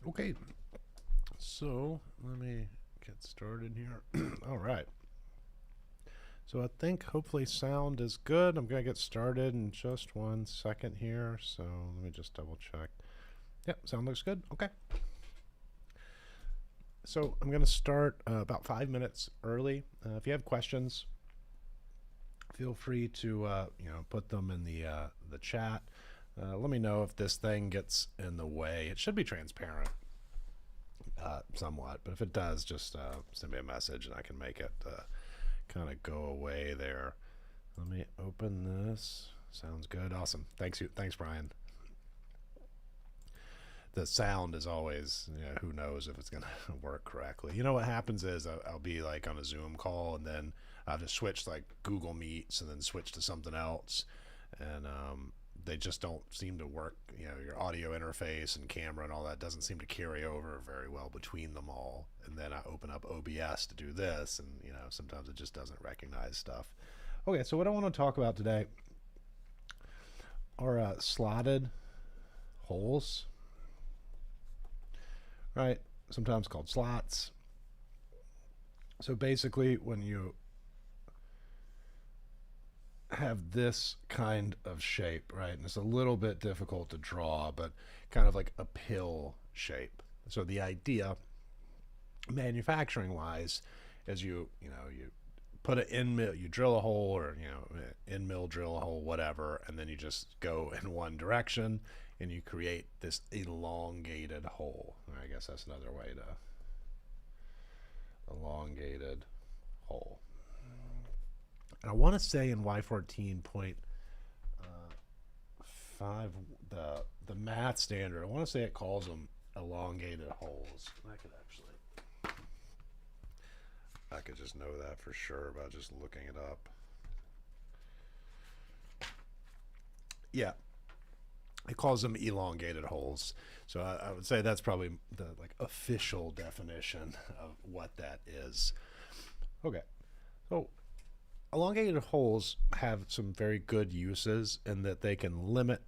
Okay, so let me get started here. All right. So I think hopefully sound is good. I'm going to get started in just 1 second here. So let me just double check. Yep, sound looks good. Okay. So I'm going to start about 5 minutes early. If you have questions, feel free to put them in the chat. Let me know if this thing gets in the way. It should be transparent. Somewhat, but if it does, just send me a message and I can make it kind of go away there. Let me open this. Sounds good. Awesome. Thanks, Brian. The sound is always, who knows if it's going to work correctly. You know what happens is I'll be like on a Zoom call and then I'll just switch like Google Meets and then switch to something else. And they just don't seem to work. Your audio interface and camera and all that doesn't seem to carry over very well between them all. And then I open up OBS to do this, and sometimes it just doesn't recognize stuff. Okay, so what I want to talk about today are slotted holes, right? Sometimes called slots. So basically, when you have this kind of shape, right? And it's a little bit difficult to draw, but kind of like a pill shape. So the idea, manufacturing wise, is you put an end mill, you drill a hole, or end mill, drill a hole, whatever, and then you just go in one direction and you create this elongated hole. I guess that's another way to elongated hole. And I want to say in Y14.5, the math standard, I want to say it calls them elongated holes. I could just know that for sure by just looking it up. Yeah, it calls them elongated holes. So I would say that's probably the official definition of what that is. Okay, so elongated holes have some very good uses in that they can limit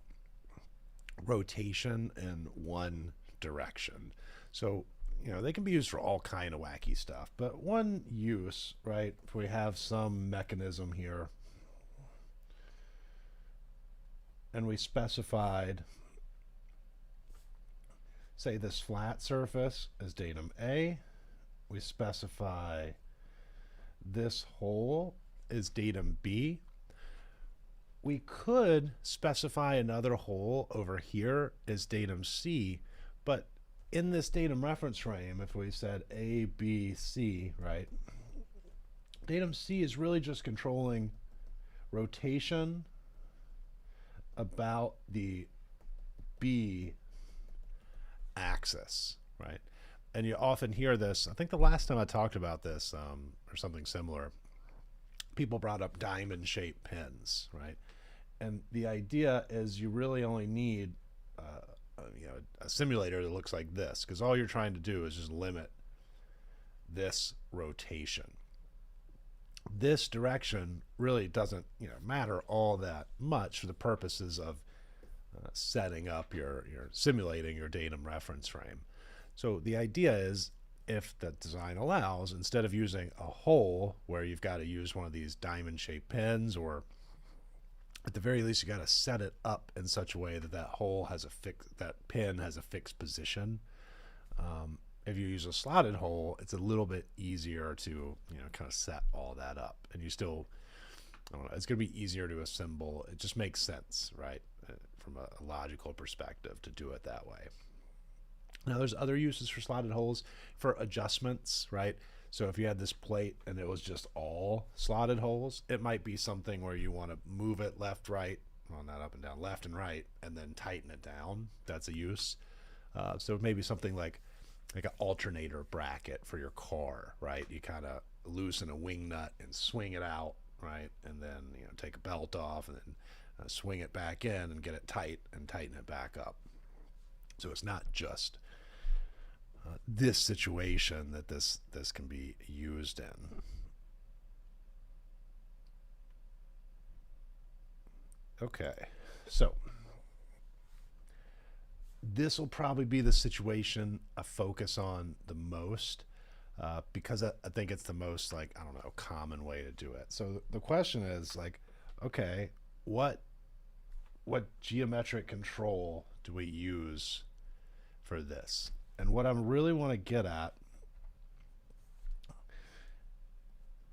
rotation in one direction. So they can be used for all kind of wacky stuff. But one use, right, if we have some mechanism here and we specified, say, this flat surface as datum A, we specify this hole is datum B, we could specify another hole over here as datum C, but in this datum reference frame, if we said A, B, C, right, datum C is really just controlling rotation about the B axis, right? And you often hear this. I think the last time I talked about this or something similar, people brought up diamond-shaped pins, right? And the idea is you really only need a simulator that looks like this, because all you're trying to do is just limit this rotation. This direction really doesn't matter all that much for the purposes of setting up your simulating your datum reference frame. So the idea is, if the design allows, instead of using a hole where you've got to use one of these diamond-shaped pins, or at the very least you got to set it up in such a way that that pin has a fixed position. If you use a slotted hole, it's a little bit easier to kind of set all that up, and you still, I don't know, it's going to be easier to assemble. It just makes sense, right, from a logical perspective to do it that way. Now, there's other uses for slotted holes for adjustments, right? So if you had this plate and it was just all slotted holes, it might be something where you want to move it left, right, well, not up and down, left and right, and then tighten it down. That's a use. So maybe something like an alternator bracket for your car, right? You kind of loosen a wing nut and swing it out, right? And then take a belt off and then swing it back in and get it tight and tighten it back up. So it's not just this situation that this can be used in. Okay, so this will probably be the situation I focus on the most, because I think it's the most, like, I don't know, common way to do it. So the question is like, okay, what geometric control do we use for this? And what I really want to get at,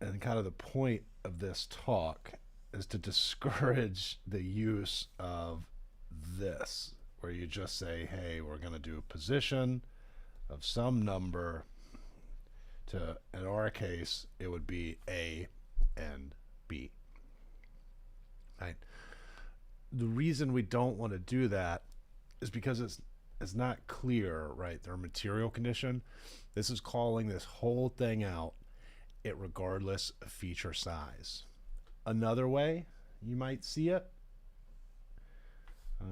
and kind of the point of this talk, is to discourage the use of this, where you just say, hey, we're going to do a position of some number to, in our case, it would be A and B. Right? The reason we don't want to do that is because it's not clear, right? Their material condition. This is calling this whole thing out it regardless of feature size. Another way you might see it,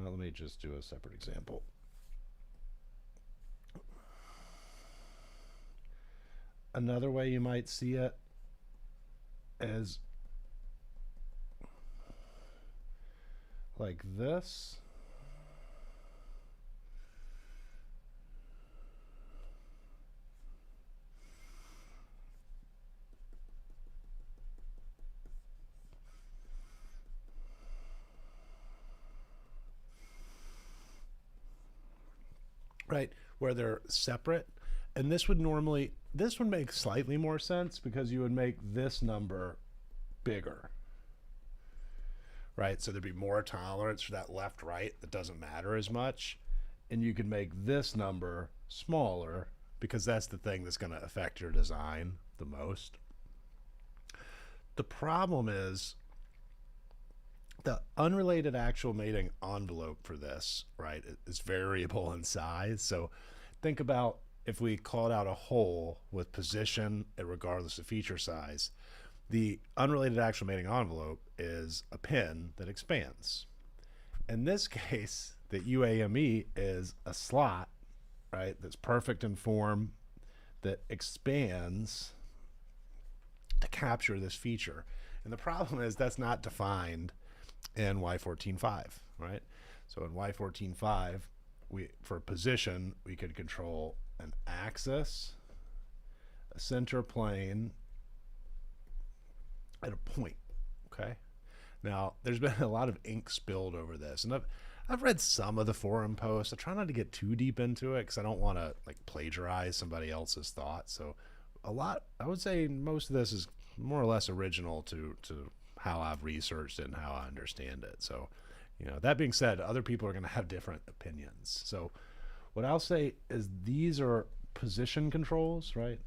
let me just do a separate example. Another way you might see it is like this. Right, where they're separate. And this would make slightly more sense because you would make this number bigger. Right, so there'd be more tolerance for that left right that doesn't matter as much. And you could make this number smaller because that's the thing that's going to affect your design the most. The problem is the unrelated actual mating envelope for this, right, is variable in size. So think about if we called out a hole with position regardless of feature size. The unrelated actual mating envelope is a pin that expands. In this case, the UAME is a slot, right, that's perfect in form that expands to capture this feature. And the problem is that's not defined in Y14.5, right? So in Y14.5, for position, we could control an axis, a center plane, and a point, okay? Now, there's been a lot of ink spilled over this, and I've read some of the forum posts. I try not to get too deep into it because I don't want to like plagiarize somebody else's thoughts. So I would say most of this is more or less original to how I've researched it and how I understand it. So, that being said, other people are going to have different opinions. So what I'll say is these are position controls, right?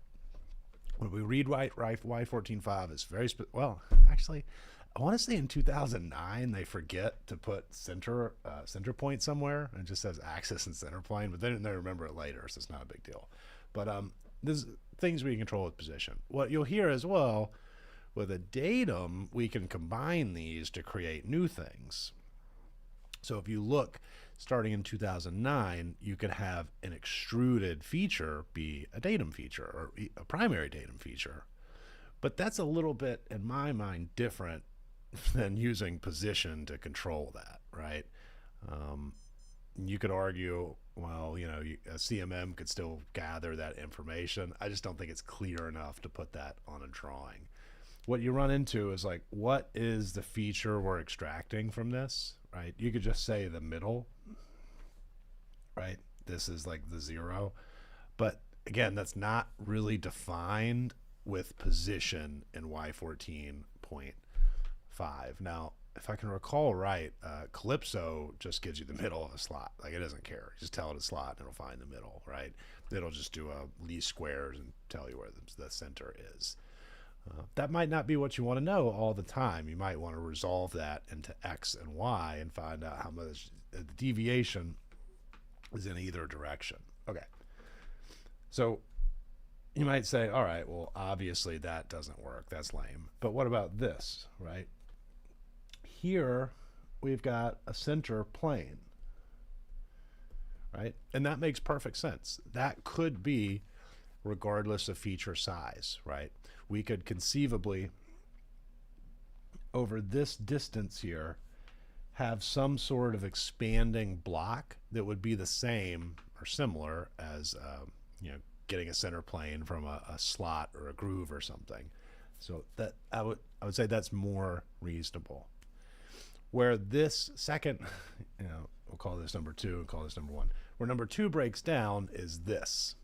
When we read Y14.5, it's very, actually, I want to say in 2009, they forget to put center point somewhere, and it just says axis and center plane, but then they remember it later, so it's not a big deal. But there's things we control with position. What you'll hear as well, with a datum, we can combine these to create new things. So if you look, starting in 2009, you could have an extruded feature be a datum feature or a primary datum feature. But that's a little bit, in my mind, different than using position to control that, right? You could argue, well, a CMM could still gather that information. I just don't think it's clear enough to put that on a drawing. What you run into is like, what is the feature we're extracting from this, right? You could just say the middle, right? This is like the 0. But again, that's not really defined with position in Y14.5. Now, if I can recall right, Calypso just gives you the middle of a slot. Like, it doesn't care. Just tell it a slot and it'll find the middle, right? It'll just do a least squares and tell you where the center is. That might not be what you want to know all the time. You might want to resolve that into X and Y and find out how much the deviation is in either direction. Okay. So you might say, all right, well, obviously that doesn't work. That's lame. But what about this, right? Here we've got a center plane, right? And that makes perfect sense. That could be regardless of feature size, right? We could conceivably, over this distance here, have some sort of expanding block that would be the same or similar as getting a center plane from a slot or a groove or something. So that I would say that's more reasonable. Where this second, we'll call this number 2 and call this number 1. Where number 2 breaks down is this,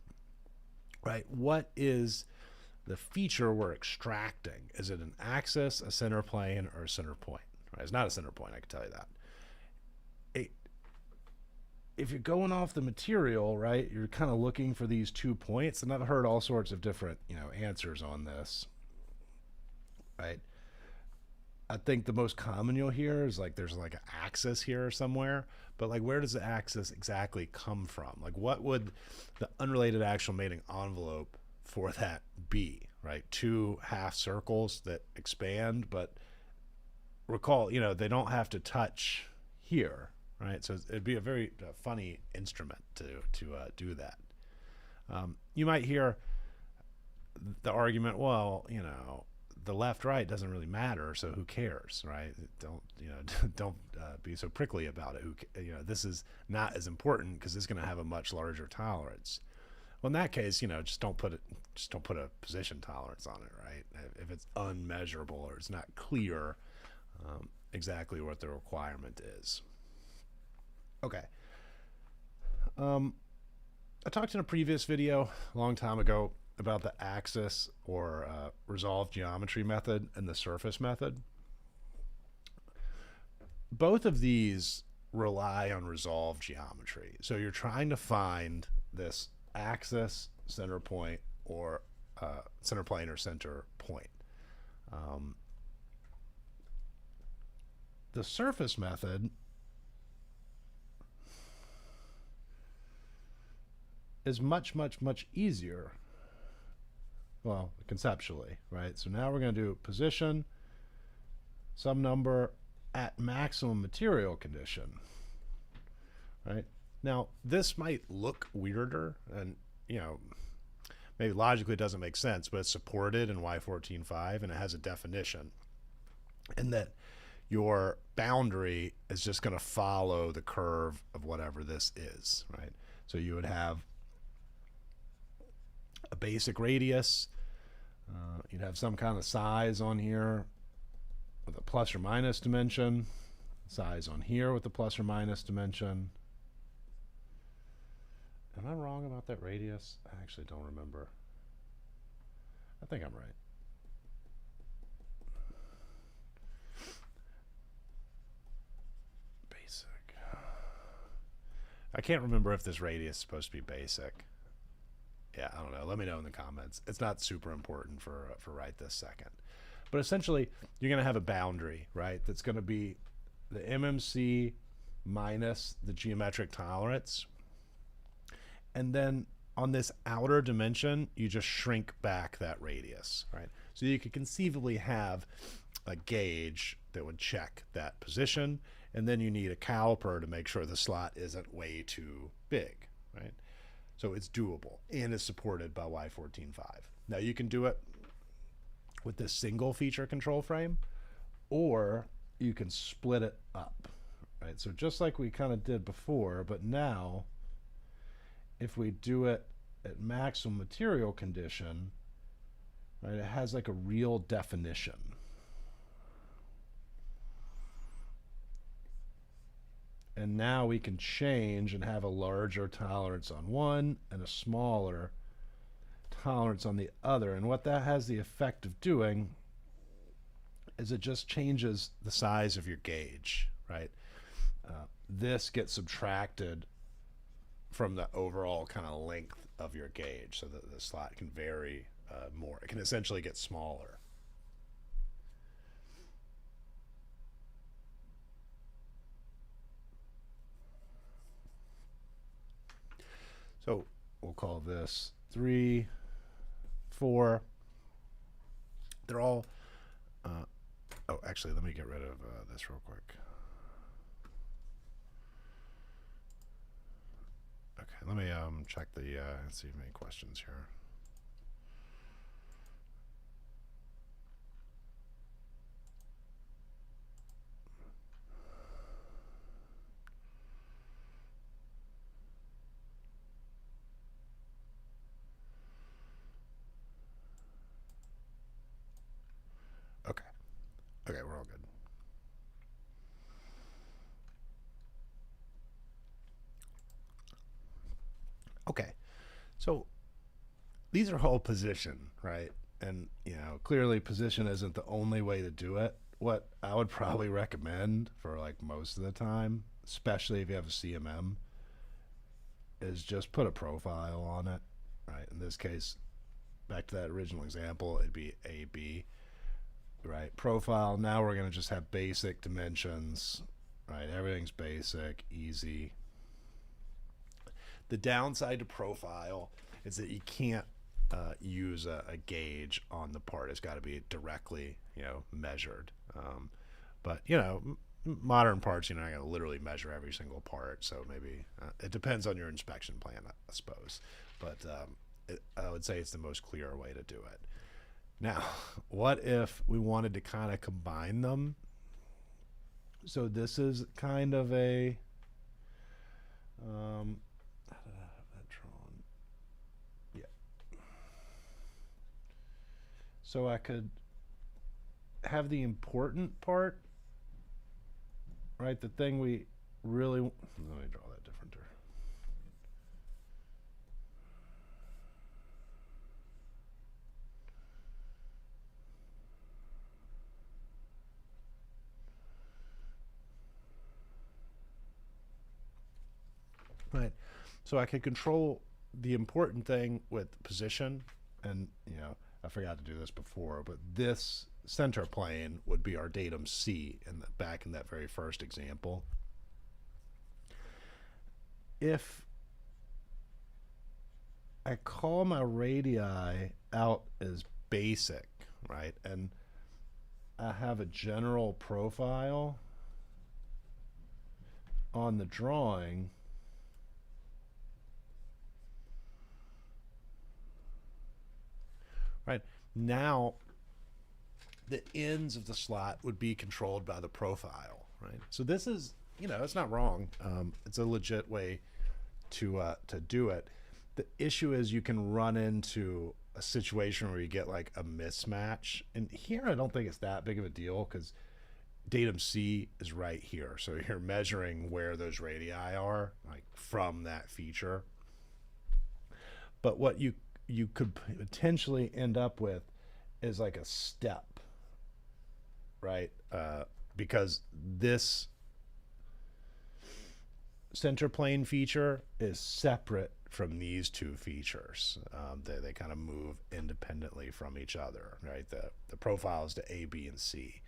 right? What is the feature we're extracting? Is it an axis, a center plane, or a center point? Right? It's not a center point, I can tell you that. If you're going off the material, right, you're kind of looking for these 2 points, and I've heard all sorts of different, answers on this, right? I think the most common you'll hear is like there's like an axis here somewhere, but like where does the axis exactly come from? Like what would the unrelated axial mating envelope for that be, right? 2 half circles that expand, but recall, they don't have to touch here, right? So it'd be a very funny instrument to do that. You might hear the argument, well, the left-right doesn't really matter, so who cares, right? Don't be so prickly about it. This is not as important because it's going to have a much larger tolerance. Well, in that case, just don't put a position tolerance on it, right? If it's unmeasurable or it's not clear exactly what the requirement is. Okay. I talked in a previous video a long time ago about the axis or resolved geometry method and the surface method. Both of these rely on resolved geometry. So you're trying to find this axis, center point, or center plane or center point. The surface method is much, much, much easier. Well, conceptually, right? So now we're going to do position, some number at maximum material condition, right? Now, this might look weirder and, maybe logically it doesn't make sense, but it's supported in Y14.5 and it has a definition. And that your boundary is just going to follow the curve of whatever this is, right? So you would have a basic radius. You'd have some kind of size on here with a plus or minus dimension. Size on here with the plus or minus dimension. Am I wrong about that radius? I actually don't remember. I think I'm right. Basic. I can't remember if this radius is supposed to be basic. Yeah, I don't know. Let me know in the comments. It's not super important for right this second. But essentially, you're going to have a boundary, right? That's going to be the MMC minus the geometric tolerance. And then on this outer dimension, you just shrink back that radius, right? So you could conceivably have a gauge that would check that position, and then you need a caliper to make sure the slot isn't way too big, right? So it's doable and is supported by Y14.5. Now you can do it with this single feature control frame, or you can split it up, right? So just like we kind of did before, but now if we do it at maximum material condition, right, it has like a real definition. And now we can change and have a larger tolerance on one and a smaller tolerance on the other. And what that has the effect of doing is it just changes the size of your gauge, right? This gets subtracted from the overall kind of length of your gauge so that the slot can vary more. It can essentially get smaller. So we'll call this 3, 4. They're all, oh, actually, let me get rid of this real quick. Okay, let me check the, see if any questions here. Okay, so these are all position, right? And clearly position isn't the only way to do it. What I would probably recommend for like most of the time, especially if you have a CMM, is just put a profile on it, right? In this case, back to that original example, it'd be AB, right? Profile. Now we're going to just have basic dimensions, right? Everything's basic, easy. The downside to profile is that you can't use a gauge on the part. It's got to be directly, measured. But modern parts, you're not going to literally measure every single part. So maybe it depends on your inspection plan, I suppose. But I would say it's the most clear way to do it. Now, what if we wanted to kind of combine them? So this is kind of a how did I have that drawn? Yeah. So I could have the important part, right? The thing we really let me draw that differenter. Right. So I could control the important thing with position, and I forgot to do this before, but this center plane would be our datum C back in that very first example. If I call my radii out as basic, right, and I have a general profile on the drawing, right, now the ends of the slot would be controlled by the profile, right? So this is, it's not wrong. It's a legit way to do it. The issue is you can run into a situation where you get like a mismatch. And here I don't think it's that big of a deal because datum C is right here. So you're measuring where those radii are, like from that feature. But what you could potentially end up with is like a step, right? Because this center plane feature is separate from these two features. They kind of move independently from each other, right? The profile is to A, B, and C,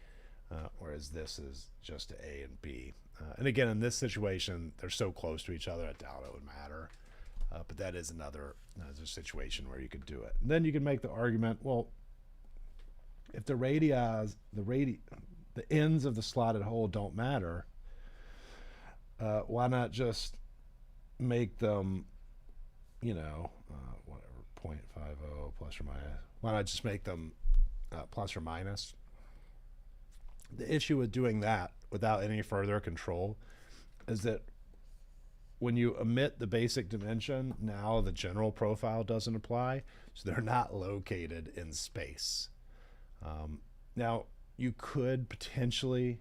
whereas this is just to A and B. And again, in this situation, they're so close to each other, I doubt it would matter. But that is another situation where you could do it. And then you can make the argument, well, if the ends of the slotted hole don't matter, why not just make them, whatever, 0.50 plus or minus? Why not just make them plus or minus? The issue with doing that without any further control is that when you omit the basic dimension, now the general profile doesn't apply, so they're not located in space. Now, you could potentially,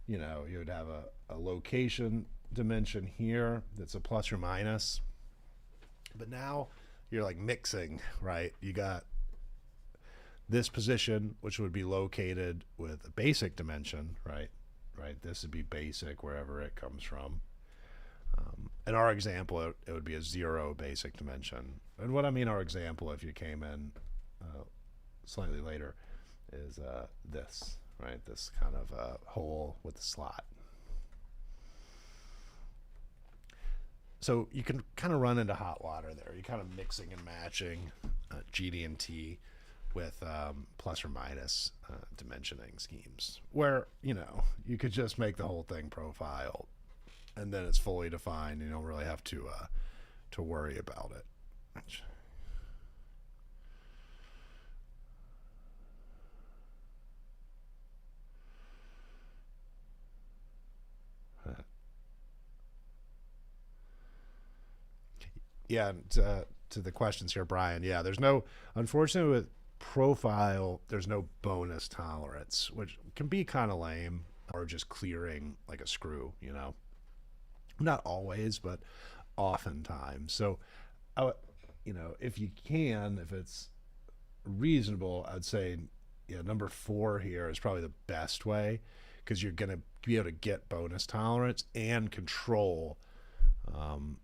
you would have a location dimension here that's a plus or minus, but now you're like mixing, right? You got this position, which would be located with a basic dimension, right? Right, this would be basic wherever it comes from. In our example, it would be a 0 basic dimension. And what I mean our example, if you came in slightly later, is this, right? This kind of hole with the slot. So you can kind of run into hot water there. You're kind of mixing and matching GD&T with plus or minus dimensioning schemes, where you could just make the whole thing profile, and then it's fully defined. You don't really have to worry about it. Yeah, to the questions here, Brian. Yeah, there's no, unfortunately, with profile, there's no bonus tolerance, which can be kind of lame, or just clearing like a screw, Not always, but oftentimes. So, if you can, if it's reasonable, I'd say number 4 here is probably the best way because you're going to be able to get bonus tolerance and control um,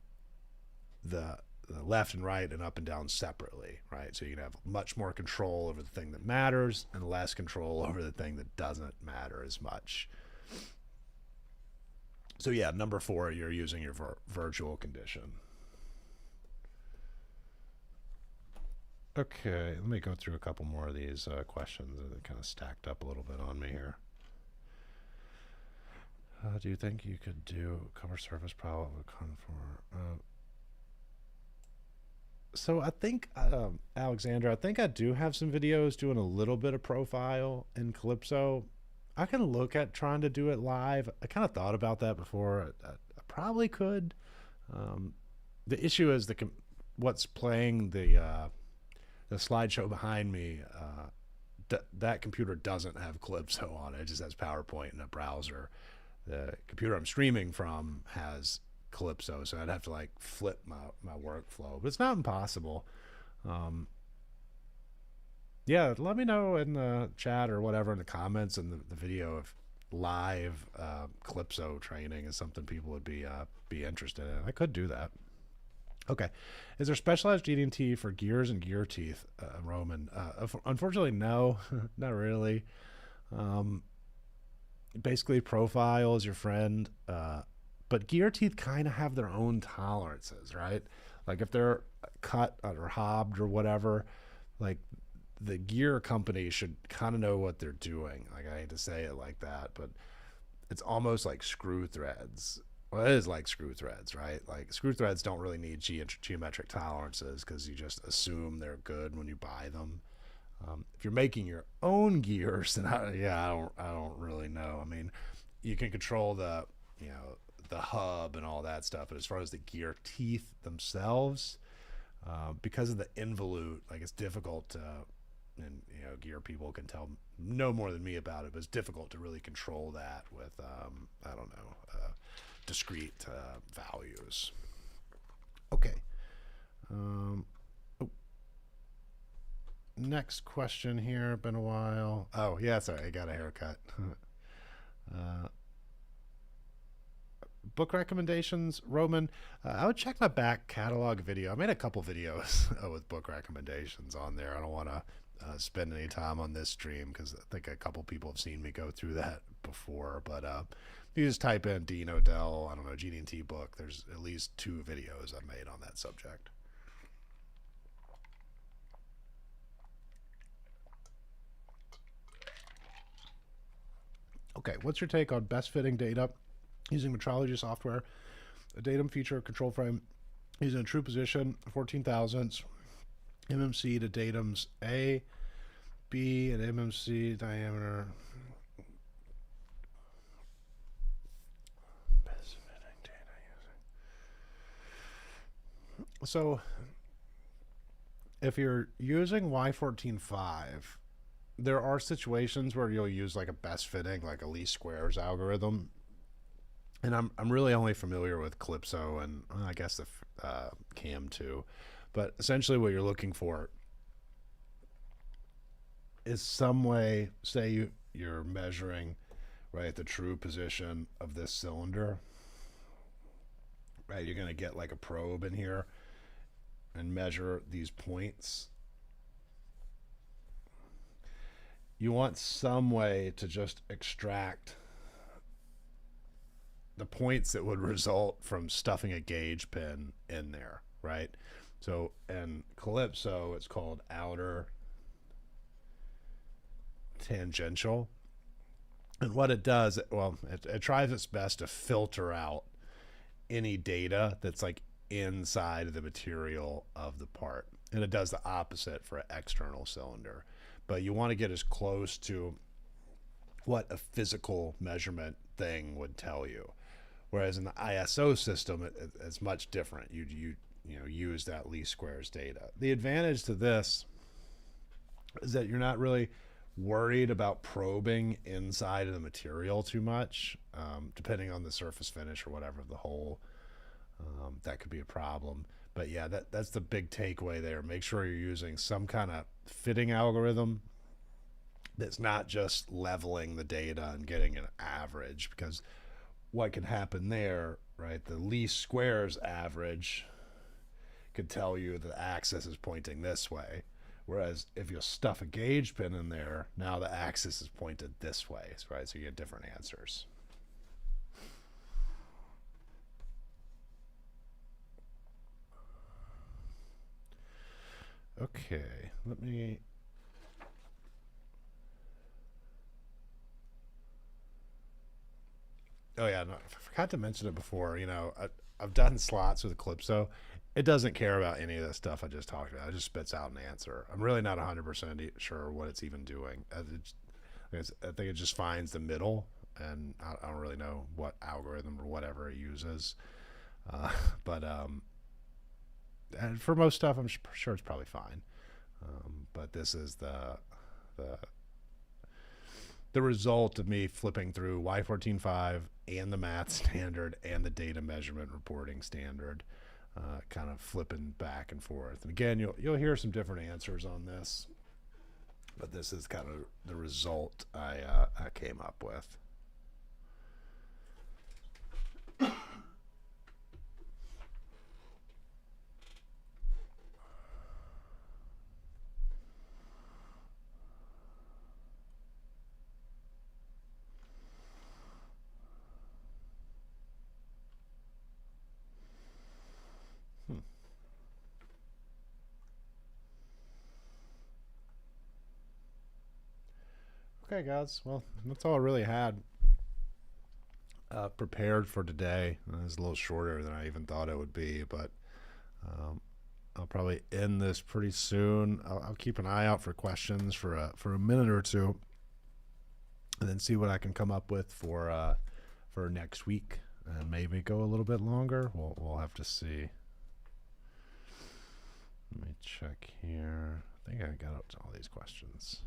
the left and right and up and down separately, right? So you can have much more control over the thing that matters and less control over the thing that doesn't matter as much. So yeah, number 4, you're using your virtual condition. Okay, let me go through a couple more of these questions that kind of stacked up a little bit on me here. Do you think you could do cover surface problem with conform? So I think, Alexandra, I think I do have some videos doing a little bit of profile in Calypso. I can look at trying to do it live. I kind of thought about that before. I probably could. The issue is what's playing the slideshow behind me. That computer doesn't have Calypso on it. It just has PowerPoint and a browser. The computer I'm streaming from has Calypso, so I'd have to like flip my workflow, but it's not impossible. Yeah, let me know in the chat or whatever in the comments and the video if live Calypso training is something people would be interested in. I could do that. Okay, is there specialized GD&T for gears and gear teeth, Roman? Unfortunately, no, not really. Basically, profile is your friend. But gear teeth kind of have their own tolerances, right? Like if they're cut or hobbed or whatever, like the gear company should kind of know what they're doing. Like I hate to say it like that, but it's almost like screw threads. Well, it is like screw threads, right? Like screw threads don't really need geometric tolerances because you just assume they're good when you buy them. If you're making your own gears, then I don't really know. I mean, you can control the hub and all that stuff, but as far as the gear teeth themselves, because of the involute, like it's difficult to, and gear people can tell no more than me about it, but it's difficult to really control that with discrete values. Okay. Next question here. Been a while. Oh yeah, sorry, I got a haircut. Book recommendations, Roman. I would check my back catalog video. I made a couple videos with book recommendations on there. I don't want to spend any time on this stream because I think a couple people have seen me go through that before. But you just type in Dean Odell, I don't know, GD&T book. There's at least 2 videos I've made on that subject. Okay, what's your take on best fitting data using metrology software, a datum feature control frame using a true position, 14 thousandths, MMC to datums A, B, and MMC diameter. Best fitting data using. So, if you're using Y14.5, there are situations where you'll use like a best fitting, like a least squares algorithm. And I'm really only familiar with Calypso and I guess the Cam too. But essentially what you're looking for is some way, say you're measuring, right, the true position of this cylinder. Right, you're going to get like a probe in here and measure these points. You want some way to just extract the points that would result from stuffing a gauge pin in there, right? So in Calypso, it's called outer tangential. And what it does, it tries its best to filter out any data that's like inside of the material of the part. And it does the opposite for an external cylinder. But you want to get as close to what a physical measurement thing would tell you. Whereas in the ISO system, it's much different. You use that least squares data. The advantage to this is that you're not really worried about probing inside of the material too much, depending on the surface finish or whatever of the hole. that could be a problem. But yeah, that's the big takeaway there. Make sure you're using some kind of fitting algorithm that's not just leveling the data and getting an average, because what can happen there, right? The least squares average could tell you the axis is pointing this way. Whereas if you stuff a gauge pin in there, now the axis is pointed this way, right? So you get different answers. Okay, let me. Oh yeah, no, I forgot to mention it before. I've done slots with Eclipso. It doesn't care about any of the stuff I just talked about. It just spits out an answer. I'm really not 100% sure what it's even doing. I think it just finds the middle, and I don't really know what algorithm or whatever it uses. But and for most stuff, I'm sure it's probably fine. But this is the the result of me flipping through Y14.5 and the math standard and the data measurement reporting standard, kind of flipping back and forth. And again, you'll hear some different answers on this, but this is kind of the result I came up with. Okay, guys. Well, that's all I really had prepared for today. It was a little shorter than I even thought it would be, but I'll probably end this pretty soon. I'll keep an eye out for questions for a minute or two, and then see what I can come up with for next week, and maybe go a little bit longer. We'll have to see. Let me check here. I think I got up to all these questions.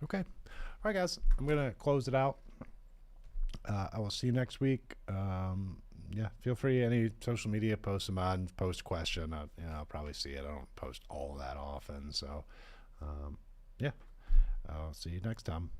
Okay. All right, guys. I'm going to close it out. I will see you next week. Yeah, feel free. Any social media, post them on, post a question. I'll probably see it. I don't post all that often. So, yeah, I'll see you next time.